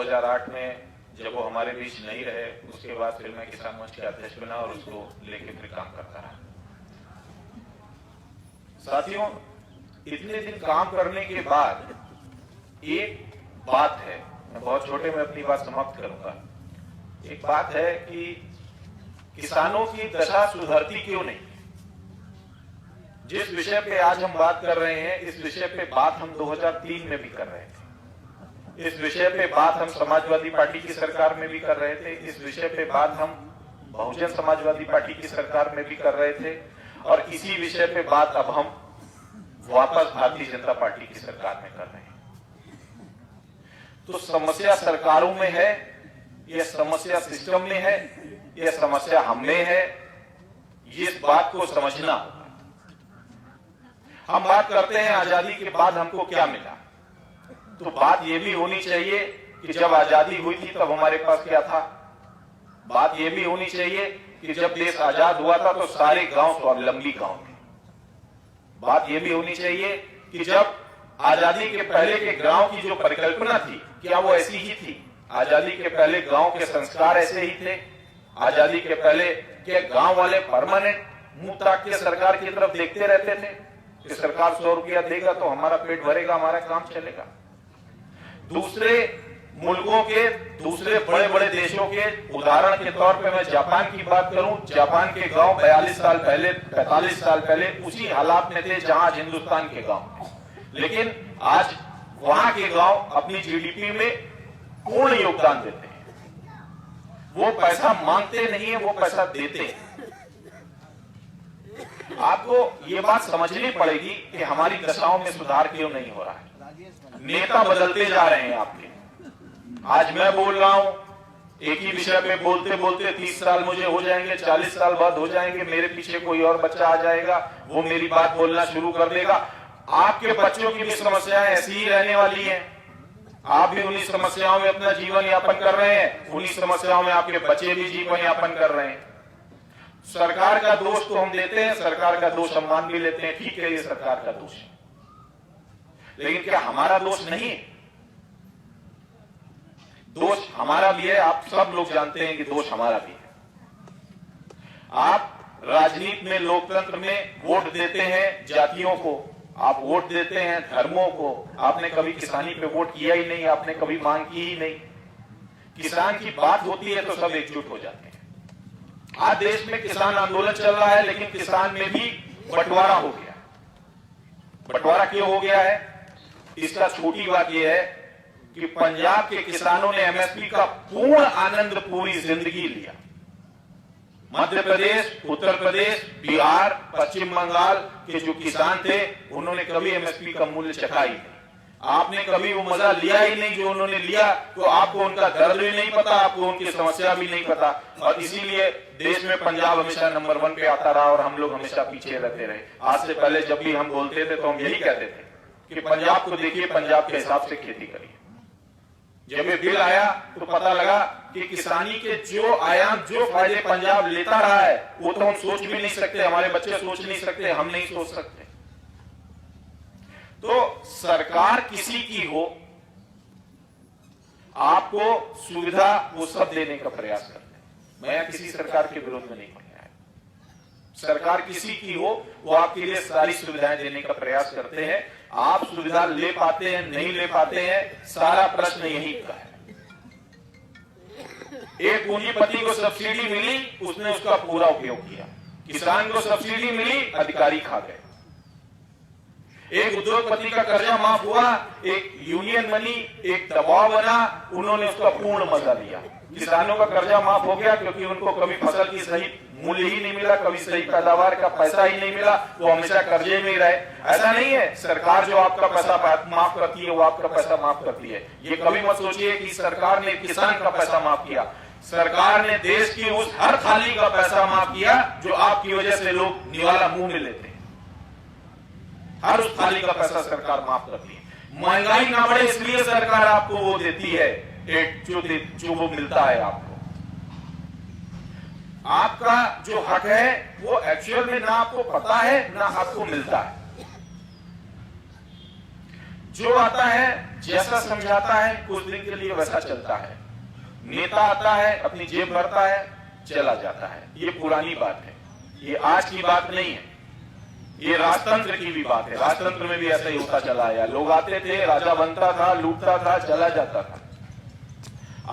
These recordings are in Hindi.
2008 में जब वो हमारे बीच नहीं रहे, उसके बाद फिर मैं किसान मंच के अध्यक्ष बना और उसको लेके फिर काम करता रहा। साथियों, इतने दिन काम करने के बाद एक बात है, मैं बहुत छोटे में अपनी बात समाप्त करूंगा। एक बात है कि किसानों की दशा सुधरती क्यों नहीं। जिस विषय पे आज हम बात कर रहे हैं, इस विषय पे बात हम 2003 में भी कर रहे थे। इस विषय पे बात हम समाजवादी पार्टी की सरकार में भी कर रहे थे। इस विषय पे बात हम बहुजन समाजवादी पार्टी की सरकार में भी कर रहे थे। और इसी विषय पे बात अब हम वापस भारतीय जनता पार्टी की सरकार में कर रहे हैं। तो समस्या सरकारों में है, यह समस्या सिस्टम में है, यह समस्या हम में है। इस बात को समझना होगा। हम बात करते हैं आजादी के बाद हमको क्या मिला, तो बात यह भी होनी चाहिए कि जब आजादी हुई थी तब हमारे पास क्या था। बात यह भी होनी चाहिए कि जब देश आजाद हुआ था तो सारे गांव स्वावलंबी गांव थे। बात यह भी होनी चाहिए कि जब आजादी के पहले के गांव की जो परिकल्पना थी, क्या वो ऐसी ही थी। आजादी के पहले गांव के संस्कार ऐसे ही थे। आजादी के पहले के गांव वाले परमानेंट मुंह ताक के सरकार की तरफ देखते रहते थे कि सरकार 100 रुपया देगा तो हमारा पेट भरेगा, हमारा काम चलेगा। दूसरे मुल्कों के, दूसरे बड़े बड़े देशों के उदाहरण के तौर पे मैं जापान की बात करूं, जापान के गांव 42 साल पहले, 45 साल पहले उसी हालात में थे जहां आज हिंदुस्तान के गांव। लेकिन आज वहां के गांव अपनी जीडीपी में पूर्ण योगदान देते हैं। वो पैसा मांगते नहीं है, वो पैसा देते हैं। आपको ये बात समझनी पड़ेगी कि हमारी दशाओं में सुधार क्यों नहीं हो रहा है। नेता बदलते जा रहे हैं आपके। आज मैं बोल रहा हूं, एक ही विषय पे बोलते बोलते 30 साल मुझे हो जाएंगे, 40 साल बाद हो जाएंगे, मेरे पीछे कोई और बच्चा आ जाएगा, वो मेरी बात बोलना शुरू कर देगा। आपके बच्चों की भी समस्याएं ऐसी ही रहने वाली हैं। आप भी उन्हीं समस्याओं में अपना जीवन यापन कर रहे हैं, उन्हीं समस्याओं में आपके बच्चे भी जीवन यापन कर रहे हैं। सरकार का दोष तो हम देते हैं, सरकार का दोष हम मान भी लेते हैं, ठीक है ये सरकार का दोष है, लेकिन क्या हमारा दोष नहीं है? दोष हमारा भी है। आप सब लोग जानते हैं कि दोष हमारा भी है। आप राजनीति में, लोकतंत्र में वोट देते हैं जातियों को, आप वोट देते हैं धर्मों को। आपने कभी किसानी पे वोट किया ही नहीं, आपने कभी मांग की ही नहीं। किसान की बात होती है तो सब एकजुट हो जाते हैं। आज देश में किसान आंदोलन चल रहा है, लेकिन किसान में भी बंटवारा हो गया। बंटवारा क्यों हो गया है? इसका छोटी बात यह है कि पंजाब के किसानों ने एमएसपी का पूर्ण आनंद पूरी जिंदगी लिया। मध्य प्रदेश, उत्तर प्रदेश, बिहार, पश्चिम बंगाल के जो किसान थे, उन्होंने कभी एमएसपी का मूल्य चखा ही नहीं। आपने कभी वो मजा लिया ही नहीं जो उन्होंने लिया, तो आपको उनका दर्द भी नहीं पता, आपको उनकी समस्या भी नहीं पता। और इसीलिए देश में पंजाब हमेशा नंबर 1 पे आता रहा और हम लोग हमेशा पीछे रहते रहे। आज से पहले जब भी हम बोलते थे तो हम यही कहते थे कि पंजाब को देखिए, पंजाब के हिसाब से खेती करिए। जब ये बिल आया तो पता लगा कि किसानी के जो आयाम, जो फायदे पंजाब लेता रहा है, वो तो हम सोच भी नहीं सकते, हमारे बच्चे सोच नहीं सकते, हम नहीं सोच सकते। तो सरकार किसी की हो, आपको सुविधा वो सब देने का प्रयास करते हैं। मैं किसी सरकार के विरोध में नहीं बोल रहा है। सरकार किसी की हो, वो आपके लिए सारी सुविधाएं देने का प्रयास करते हैं। आप सुविधा ले पाते हैं, नहीं ले पाते हैं, सारा प्रश्न यही का है। एक पूंजीपति को सब्सिडी मिली, उसने उसका पूरा उपयोग किया। किसान को सब्सिडी मिली, अधिकारी खा गए। एक उद्योगपति का कर्जा माफ हुआ, एक यूनियन बनी, एक दबाव बना, उन्होंने उसका पूर्ण मजा लिया। किसानों का कर्जा माफ हो गया क्योंकि उनको कभी फसल की सही मूल्य ही नहीं मिला, कभी सही पैदावार का पैसा ही नहीं मिला, वो हमेशा कर्जे में ही रहे। ऐसा नहीं है, सरकार जो आपका पैसा माफ करती है वो आपका पैसा माफ करती है। ये कभी मत सोचिए कि सरकार ने किसान का पैसा माफ किया। सरकार ने देश की उस हर थाली का पैसा माफ किया जो आपकी वजह से लोग निवाला मुंह में लेते हैं। हर उस थाली का पैसा सरकार माफ करती है। महंगाई ना बढ़े इसलिए सरकार आपको वो देती है, जो वो मिलता है आपको। आपका जो हक है वो एक्चुअल में ना आपको पता है, ना आपको मिलता है। जो आता है जैसा समझाता है कुछ दिन के लिए वैसा चलता है। नेता आता है, अपनी जेब भरता है, चला जाता है। ये पुरानी बात है, ये आज की बात नहीं है, ये राजतंत्र की भी बात है। राजतंत्र में भी ऐसा ही होता चला आया। लोग आते थे, राजा बनता था, लूटता था, चला जाता था।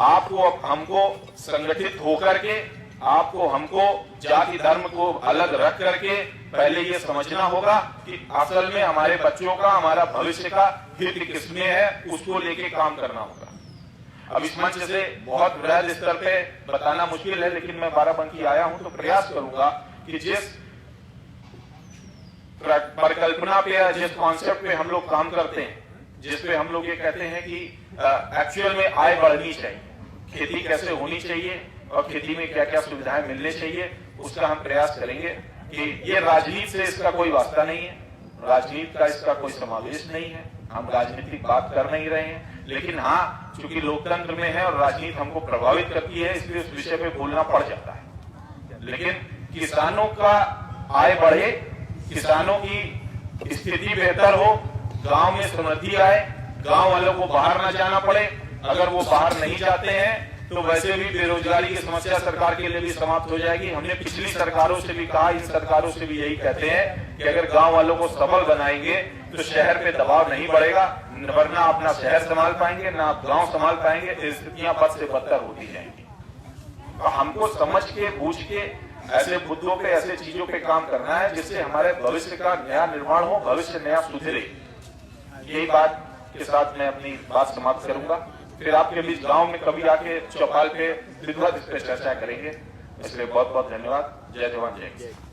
आपको हमको संगठित होकर के, आपको हमको जाति धर्म को अलग रख करके पहले ये समझना होगा कि असल में हमारे बच्चों का, हमारा भविष्य का हित किसमें है, उसको लेके काम करना होगा। अब इस मंच से बहुत वृहद स्तर पे बताना मुश्किल है, लेकिन मैं बाराबंकी आया हूं तो प्रयास करूंगा कि जिस परिकल्पना पे या जिस कॉन्सेप्ट पे हम लोग काम करते हैं, जिसपे हम लोग ये कहते हैं कि एक्चुअल में आय बढ़नी चाहिए, खेती कैसे होनी चाहिए और खेती में क्या क्या सुविधाएं मिलने चाहिए, उसका हम प्रयास करेंगे। कि ये राजनीति से इसका कोई वास्ता नहीं है, राजनीति का इसका कोई समावेश नहीं है, हम राजनीतिक बात कर नहीं रहे हैं। लेकिन हाँ, चूंकि लोकतंत्र में है और राजनीति हमको प्रभावित करती है, इसलिए उस विषय पे बोलना पड़ जाता है। लेकिन किसानों का आय बढ़े, किसानों की स्थिति बेहतर हो, गांव में समृद्धि आए, गांव वालों को बाहर ना जाना पड़े। अगर वो बाहर नहीं जाते हैं तो वैसे भी बेरोजगारी की समस्या सरकार के लिए भी समाप्त हो जाएगी। हमने पिछली सरकारों से भी कहा, इन सरकारों से भी यही कहते हैं कि अगर गांव वालों को सबल बनाएंगे तो शहर पे दबाव नहीं बढ़ेगा, वरना अपना शहर संभाल पाएंगे ना आप गांव संभाल पाएंगे, स्थितियां बद से बदतर होती जाएंगी। तो हमको समझ के बूझ के ऐसे मुद्दों पे, ऐसे चीजों पे काम करना है जिससे हमारे भविष्य का नया निर्माण हो, भविष्य नया सुधरे। यही बात के साथ मैं अपनी बात समाप्त करूंगा। फिर आपके बीच गांव में कभी आके चौपाल पे विधिवत इस पे चर्चा करेंगे। इसलिए बहुत बहुत धन्यवाद। जय जवान जय किसान।